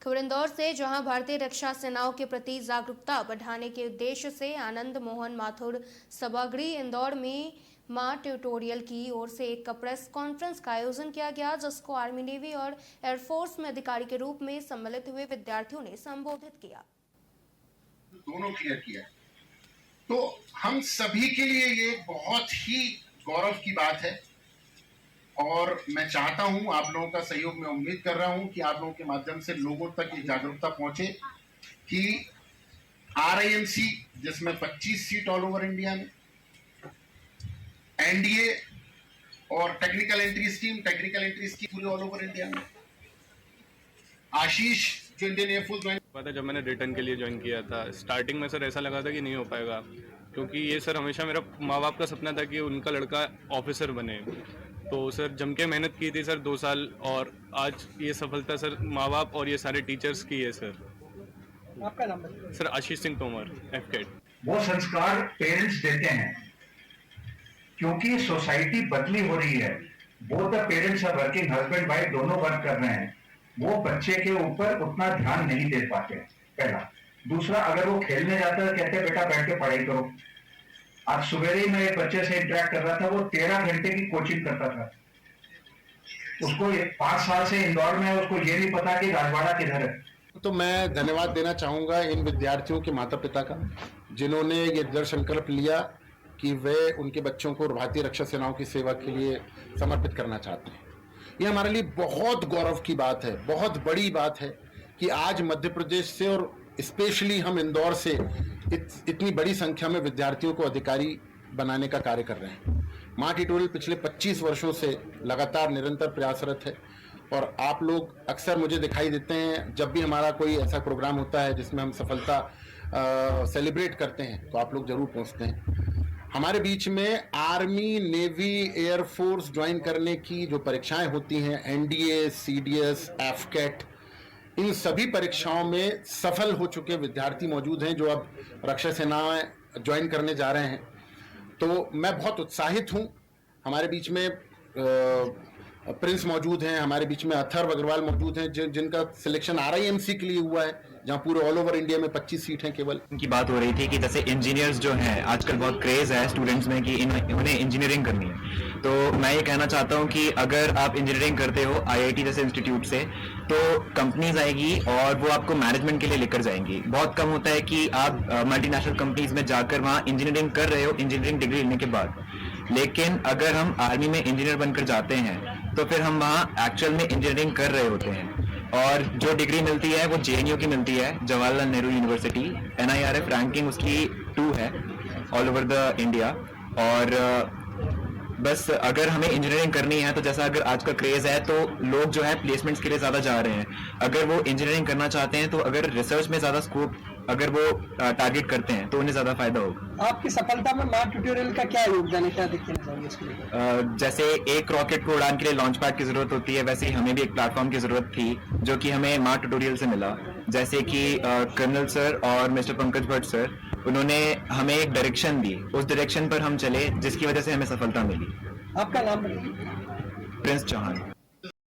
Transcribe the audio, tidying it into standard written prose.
खबर इंदौर से, जहां भारतीय रक्षा सेनाओं के प्रति जागरूकता बढ़ाने के उद्देश्य से आनंद मोहन माथुर सभागृह इंदौर में मां ट्यूटोरियल की ओर से एक प्रेस कॉन्फ्रेंस का आयोजन किया गया, जिसको आर्मी, नेवी और एयरफोर्स में अधिकारी के रूप में सम्मिलित हुए विद्यार्थियों ने संबोधित किया। दोनों क्लियर किया तो हम सभी के लिए ये बहुत ही गौरव की बात है और मैं चाहता हूं आप लोगों का सहयोग, मैं उम्मीद कर रहा हूं कि आप लोगों के माध्यम से लोगों तक ये जागरूकता पहुंचे कि RIMC जिसमें 25 सीट ऑल ओवर इंडिया में, NDA और टेक्निकल एंट्री स्कीम पूरे ऑल ओवर इंडिया में, आशीष जो इंडियन एयरफोर्स ज्वाइन हुआ था, जब मैंने रिटर्न के लिए ज्वाइन किया था, स्टार्टिंग में सर ऐसा लगा था कि नहीं हो पाएगा, क्योंकि ये सर हमेशा मेरा माँ बाप का सपना था कि उनका लड़का ऑफिसर बने। तो सर जम के मेहनत की थी सर 2 साल, और आज ये सफलता सर माँ बाप और ये सारे टीचर्स की है। सर आपका नाम बताइए। Sir Ashish Singh Tomar, FCAT। वो संस्कार पेरेंट्स देते हैं क्योंकि सोसाइटी बदली हो रही है। Both the parents are working, husband wife दोनों वर्क कर रहे हैं, वो बच्चे के ऊपर उतना ध्यान नहीं दे पाते, पहला। दूसरा, अगर वो खेलने जाता है कहते बेटा बैठ के पढ़ाई करो। आज सवेरे ही मैं एक बच्चे से इंटरेक्ट कर रहा था, वो 13 घंटे की कोचिंग करता था। उसको 5 साल से इंदौर में है, उसको ये नहीं पता कि राजवाड़ा किधर है। तो मैं धन्यवाद देना चाहूंगा इन विद्यार्थियों के माता पिता का, जिन्होंने ये दृढ़ संकल्प लिया कि वे उनके बच्चों को भारतीय रक्षा सेनाओं की सेवा के लिए समर्पित करना चाहते हैं। ये हमारे लिए बहुत गौरव की बात है, बहुत बड़ी बात है कि आज मध्य प्रदेश से और स्पेशली हम इंदौर से इतनी बड़ी संख्या में विद्यार्थियों को अधिकारी बनाने का कार्य कर रहे हैं। मां ट्यूटोरियल पिछले 25 वर्षों से लगातार निरंतर प्रयासरत है और आप लोग अक्सर मुझे दिखाई देते हैं जब भी हमारा कोई ऐसा प्रोग्राम होता है जिसमें हम सफलता सेलिब्रेट करते हैं, तो आप लोग जरूर पहुंचते हैं। हमारे बीच में आर्मी, नेवी, एयरफोर्स ज्वाइन करने की जो परीक्षाएं होती हैं, NDA, CDS, FCAT, इन सभी परीक्षाओं में सफल हो चुके विद्यार्थी मौजूद हैं जो अब रक्षा सेनाएं ज्वाइन करने जा रहे हैं। तो मैं बहुत उत्साहित हूं। हमारे बीच में प्रिंस मौजूद हैं, हमारे बीच में अथर्व अग्रवाल मौजूद हैं जिनका सिलेक्शन RIMC के लिए हुआ है, जहां पूरे ऑल ओवर इंडिया में 25 सीट हैं केवल। की बात हो रही थी कि जैसे इंजीनियर्स जो हैं, आजकल बहुत क्रेज है स्टूडेंट्स में कि उन्हें इंजीनियरिंग करनी है। तो मैं ये कहना चाहता हूँ कि अगर आप इंजीनियरिंग करते हो IIT जैसे इंस्टीट्यूट से, तो कंपनीज आएगी और वो आपको मैनेजमेंट के लिए लेकर जाएंगी। बहुत कम होता है कि आप मल्टीनेशनल कंपनीज में जाकर वहाँ इंजीनियरिंग कर रहे हो इंजीनियरिंग डिग्री लेने के बाद। लेकिन अगर हम आर्मी में इंजीनियर बनकर जाते हैं तो फिर हम वहाँ एक्चुअल में इंजीनियरिंग कर रहे होते हैं, और जो डिग्री मिलती है वो JNU की मिलती है, Jawaharlal Nehru university. NIRF ranking उसकी 2 है ऑल ओवर द इंडिया। और बस अगर हमें इंजीनियरिंग करनी है तो जैसा अगर आज का क्रेज है तो लोग जो है प्लेसमेंट्स के लिए ज़्यादा जा रहे हैं। अगर वो इंजीनियरिंग करना चाहते हैं तो अगर रिसर्च में ज़्यादा स्कोप अगर वो टारगेट करते हैं तो उन्हें ज़्यादा फायदा होगा। आपकी सफलता में मां ट्यूटोरियल का क्या योगदान है, क्या देखना चाहेंगे इसके लिए? जैसे एक रॉकेट को उड़ान के लिए लॉन्च पैड की जरूरत होती है, वैसे ही हमें भी एक प्लेटफॉर्म की जरूरत थी जो कि हमें मां ट्यूटोरियल से मिला। जैसे कि कर्नल सर और मिस्टर पंकज भट्ट सर, उन्होंने हमें एक डायरेक्शन दी, उस डायरेक्शन पर हम चले जिसकी वजह से हमें सफलता मिली। आपका नाम बताइए। प्रिंस चौहान।